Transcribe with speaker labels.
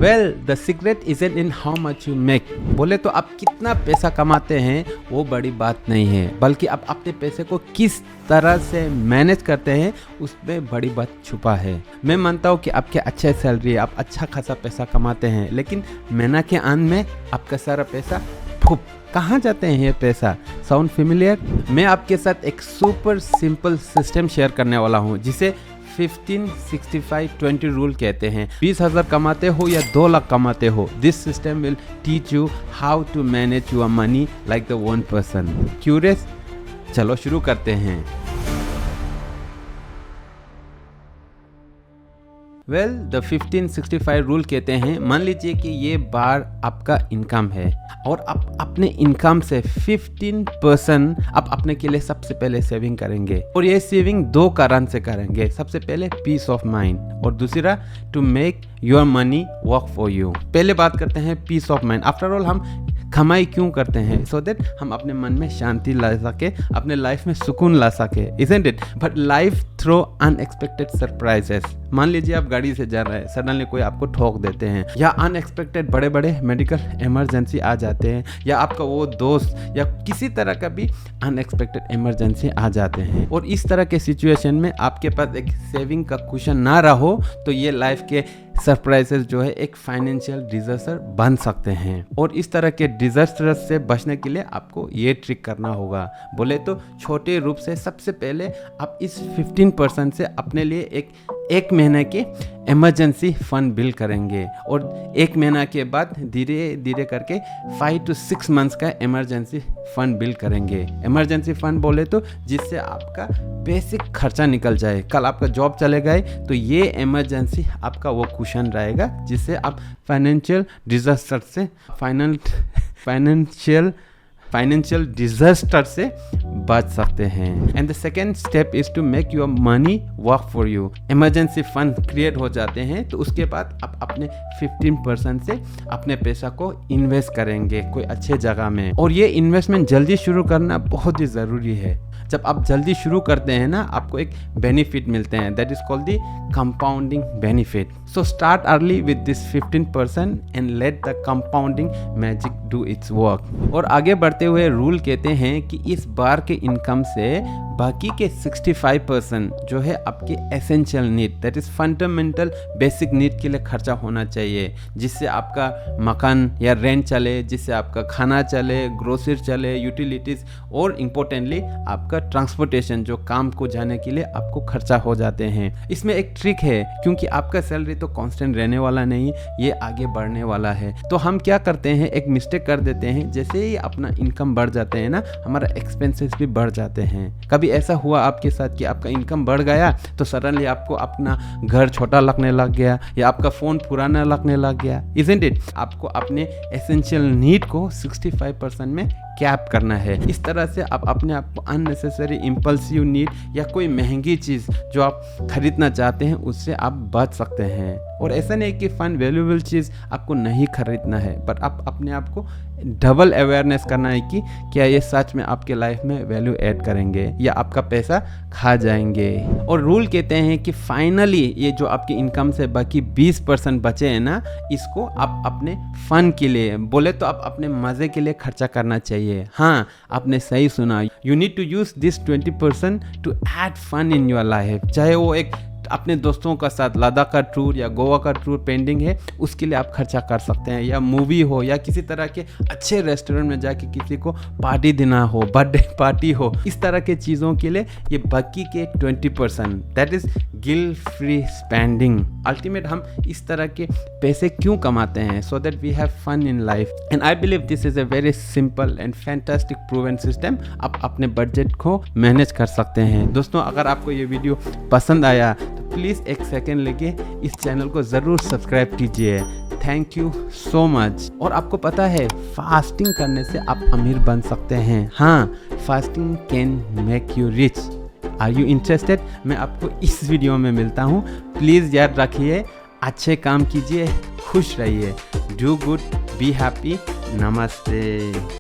Speaker 1: Well the secret isn't in how much you make. बोले तो आप कितना पैसा कमाते हैं वो बड़ी बात नहीं है, बल्कि आप अपने पैसे को किस तरह से मैनेज करते हैं उसमें बड़ी बात छुपा है। मैं मानता हूँ कि आपके अच्छे सैलरी है, आप अच्छा खासा पैसा कमाते हैं, लेकिन महीना के अंत में आपका सारा पैसा कहाँ जाते हैं ये पैसा? Sound familiar? मैं आपके साथ एक सुपर सिंपल सिस्टम शेयर करने वाला हूँ जिसे 15-65-20 रूल कहते हैं। 20,000 कमाते हो या 2 लाख कमाते हो, this system will teach you how to manage your money like the 1%। Curious? चलो शुरू करते हैं। वेल द 15-65 रूल कहते हैं, मान लीजिए कि ये बार आपका इनकम है और आप अपने इनकम से 15% आप अपने के लिए सबसे पहले सेविंग करेंगे, और ये सेविंग 2 कारण से करेंगे। सबसे पहले पीस ऑफ माइंड और दूसरा to make your money work for you. पहले बात करते हैं peace of mind. After all हम कमाई क्यों करते हैं? सो दैट हम अपने मन में शांति ला सके, अपने लाइफ में सुकून ला सके, isn't it? But life throw unexpected surprises. मान लीजिए आप गाड़ी से जा रहे हैं, सडनली कोई आपको ठोक देते हैं, या अनएक्सपेक्टेड बड़े बड़े मेडिकल इमरजेंसी आ जाते हैं, या आपका वो दोस्त या किसी तरह का भी अनएक्सपेक्टेड इमरजेंसी आ जाते हैं। और इस तरह के सिचुएशन में आपके पास एक सेविंग का कुशन ना रहो तो ये लाइफ के सरप्राइजेस जो है एक फाइनेंशियल डिजास्टर बन सकते हैं। और इस तरह के डिजास्टर से बचने के लिए आपको ये ट्रिक करना होगा। बोले तो छोटे रूप से सबसे पहले आप इस 15% से अपने लिए एक महीने के इमरजेंसी फंड बिल्ड करेंगे, और 1 महीना के बाद धीरे धीरे करके 5 to 6 मंथ्स का इमरजेंसी फंड बिल्ड करेंगे। इमरजेंसी फंड बोले तो जिससे आपका बेसिक खर्चा निकल जाए। कल आपका जॉब चले गए तो ये इमरजेंसी आपका वो कुशन रहेगा जिससे आप फाइनेंशियल डिजास्टर से फाइनेंशियल डिजास्टर से बच सकते हैं। And the second step is to make your money work for you. Emergency fund create हो जाते हैं तो उसके बाद आप अपने 15% से अपने पैसा को इन्वेस्ट करेंगे कोई अच्छे जगह में, और ये इन्वेस्टमेंट जल्दी शुरू करना बहुत ही ज़रूरी है। जब आप जल्दी शुरू करते हैं ना, आपको एक बेनिफिट मिलते हैं, that is called the compounding benefit. So start early with this 15% and let the compounding magic do it's work. और आगे बढ़ते हुए रूल कहते हैं कि इस बार के इनकम से बाकी के 65% जो है आपके essential need, that is fundamental basic need के लिए खर्चा होना चाहिए, जिससे आपका मकान या रेंट चले, जिससे आपका खाना चले, ग्रोसरी चले, यूटिलिटीज, और इम्पोर्टेंटली आपका ट्रांसपोर्टेशन जो काम को जाने के लिए आपको खर्चा हो जाते हैं। इसमें एक ट्रिक है, क्योंकि आपका सैलरी तो कांस्टेंट रहने वाला नहीं, ये आगे बढ़ने वाला है। तो हम क्या करते हैं, एक मिस्टेक कर देते हैं, जैसे ही अपना इनकम बढ़ जाते हैं ना, हमारा एक्सपेंसेस भी बढ़ जाते हैं। कभी ऐसा हुआ आपके साथ कि आपका इनकम बढ़ गया तो सडनली आपको अपना घर छोटा लगने लग गया या आपका फोन पुराना लगने लग गया, इजंट इट? आपको अपने एसेंशियल नीड को 65% में कैप करना है। इस तरह से आप अपने आप को अननेसेसरी इम्पल्सिव नीड या कोई महंगी चीज़ जो आप खरीदना चाहते हैं उससे आप बच सकते हैं। और ऐसा नहीं कि फन वैल्यूएबल चीज़ आपको नहीं खरीदना है, बट आप अपने आप को डबल अवेयरनेस करना है कि क्या ये सच में आपके लाइफ में वैल्यू ऐड करेंगे या आपका पैसा खा जाएंगे। और रूल कहते हैं कि फाइनली ये जो आपकी इनकम से बाकी 20% बचे हैं ना, इसको आप अपने फन के लिए, बोले तो आप अपने मज़े के लिए खर्चा करना चाहिए। हाँ, आपने सही सुना, you need to use this 20% to add fun in your life. चाहे वो एक अपने दोस्तों का साथ लद्दाख का टूर या गोवा का टूर पेंडिंग है, उसके लिए आप खर्चा कर सकते हैं, या मूवी हो, या किसी तरह के अच्छे रेस्टोरेंट में जाके किसी को पार्टी देना हो, बर्थडे पार्टी हो, इस तरह के चीज़ों के लिए ये बाकी के 20%, that is guilt free spending. Ultimate हम इस तरह के पैसे क्यों कमाते हैं? So that we have fun in life, and I believe this is a very simple and fantastic proven system. आप अपने बजट को मैनेज कर सकते हैं। दोस्तों, अगर आपको ये वीडियो पसंद आया तो प्लीज़ एक सेकेंड लेके इस चैनल को ज़रूर सब्सक्राइब कीजिए। Thank you so much. और आपको पता है, फास्टिंग करने से आप अमीर बन सकते हैं। हाँ, fasting can make you rich. Are you interested? मैं आपको इस वीडियो में मिलता हूँ। प्लीज़ याद रखिए, अच्छे काम कीजिए, खुश रहिए, डू गुड, बी हैप्पी। नमस्ते।